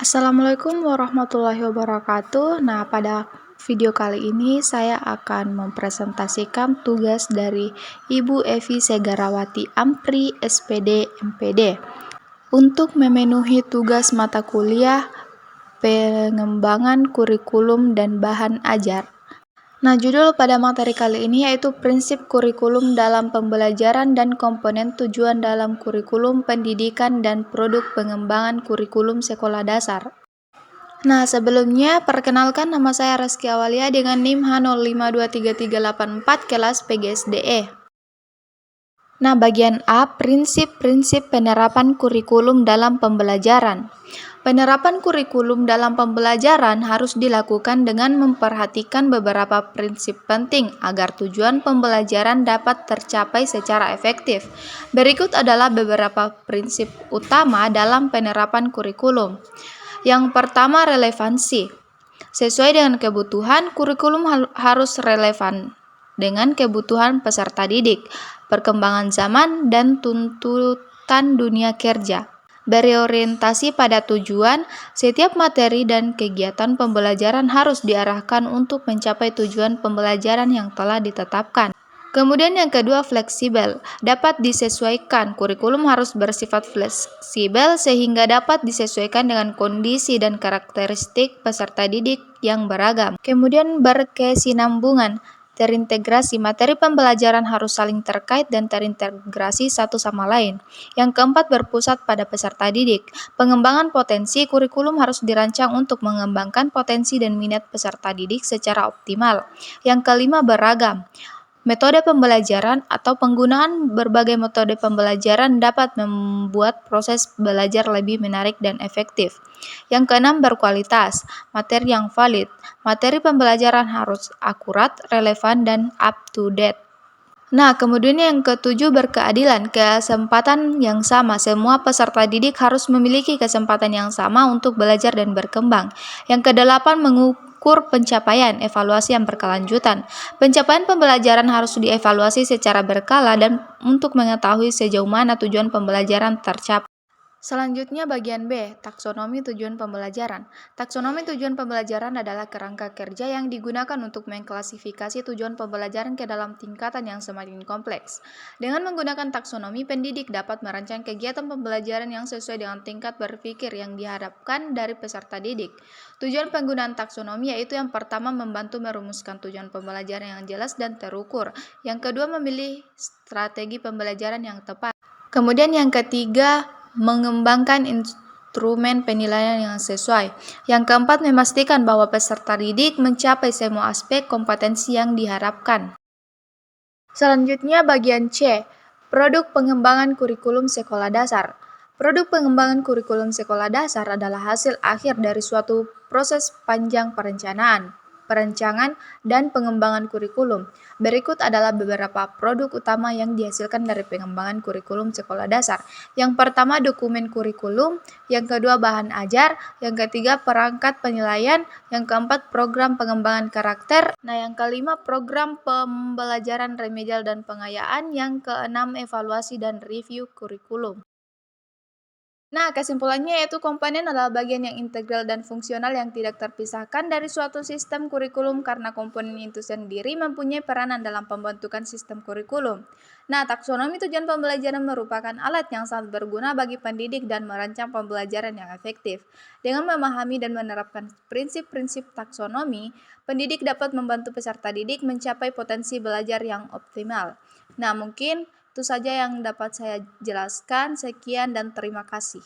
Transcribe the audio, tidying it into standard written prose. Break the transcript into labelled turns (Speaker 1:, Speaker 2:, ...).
Speaker 1: Assalamualaikum warahmatullahi wabarakatuh. Nah, pada video kali ini saya akan mempresentasikan tugas dari Ibu Evi Segarawati Ampri, SPD, MPD untuk memenuhi tugas mata kuliah pengembangan kurikulum dan bahan ajar. Nah, judul pada materi kali ini yaitu prinsip kurikulum dalam pembelajaran dan komponen tujuan dalam kurikulum pendidikan dan produk pengembangan kurikulum sekolah dasar. Nah, sebelumnya perkenalkan, nama saya Reski Awalia dengan NIM H05233384 kelas PGSDE. Nah, bagian A, prinsip-prinsip penerapan kurikulum dalam pembelajaran. Penerapan kurikulum dalam pembelajaran harus dilakukan dengan memperhatikan beberapa prinsip penting agar tujuan pembelajaran dapat tercapai secara efektif. Berikut adalah beberapa prinsip utama dalam penerapan kurikulum. Yang pertama, relevansi. Sesuai dengan kebutuhan, kurikulum harus relevan dengan kebutuhan peserta didik, perkembangan zaman, dan tuntutan dunia kerja. Berorientasi pada tujuan, setiap materi dan kegiatan pembelajaran harus diarahkan untuk mencapai tujuan pembelajaran yang telah ditetapkan. Kemudian yang kedua, fleksibel. Dapat disesuaikan. Kurikulum harus bersifat fleksibel sehingga dapat disesuaikan dengan kondisi dan karakteristik peserta didik yang beragam. Kemudian berkesinambungan. Terintegrasi. Materi pembelajaran harus saling terkait dan terintegrasi satu sama lain. Yang keempat, berpusat pada peserta didik. Pengembangan potensi. Kurikulum harus dirancang untuk mengembangkan potensi dan minat peserta didik secara optimal. Yang kelima, beragam. Metode pembelajaran atau penggunaan berbagai metode pembelajaran dapat membuat proses belajar lebih menarik dan efektif. Yang keenam, berkualitas. Materi yang valid. Materi pembelajaran harus akurat, relevan, dan up to date. Nah, kemudian yang ketujuh, berkeadilan. Kesempatan yang sama. Semua peserta didik harus memiliki kesempatan yang sama untuk belajar dan berkembang. Yang kedelapan, mengukur pencapaian, evaluasi yang berkelanjutan. Pencapaian pembelajaran harus dievaluasi secara berkala dan untuk mengetahui sejauh mana tujuan pembelajaran tercapai. Selanjutnya bagian B, taksonomi tujuan pembelajaran. Taksonomi tujuan pembelajaran adalah kerangka kerja yang digunakan untuk mengklasifikasi tujuan pembelajaran ke dalam tingkatan yang semakin kompleks. Dengan menggunakan taksonomi, pendidik dapat merancang kegiatan pembelajaran yang sesuai dengan tingkat berpikir yang diharapkan dari peserta didik. Tujuan penggunaan taksonomi yaitu yang pertama, membantu merumuskan tujuan pembelajaran yang jelas dan terukur. Yang kedua, memilih strategi pembelajaran yang tepat. Kemudian yang ketiga, mengembangkan instrumen penilaian yang sesuai. Yang keempat, memastikan bahwa peserta didik mencapai semua aspek kompetensi yang diharapkan. Selanjutnya bagian C, produk pengembangan kurikulum sekolah dasar. Produk pengembangan kurikulum sekolah dasar adalah hasil akhir dari suatu proses panjang perencanaan, dan pengembangan kurikulum. Berikut adalah beberapa produk utama yang dihasilkan dari pengembangan kurikulum sekolah dasar. Yang pertama, dokumen kurikulum. Yang kedua, bahan ajar. Yang ketiga, perangkat penilaian. Yang keempat, program pengembangan karakter. Nah, yang kelima, program pembelajaran remedial dan pengayaan. Yang keenam, evaluasi dan review kurikulum. Nah, kesimpulannya yaitu komponen adalah bagian yang integral dan fungsional yang tidak terpisahkan dari suatu sistem kurikulum karena komponen itu sendiri mempunyai peranan dalam pembentukan sistem kurikulum. Nah, taksonomi tujuan pembelajaran merupakan alat yang sangat berguna bagi pendidik dan merancang pembelajaran yang efektif. Dengan memahami dan menerapkan prinsip-prinsip taksonomi, pendidik dapat membantu peserta didik mencapai potensi belajar yang optimal. Nah, mungkin itu saja yang dapat saya jelaskan. Sekian dan terima kasih.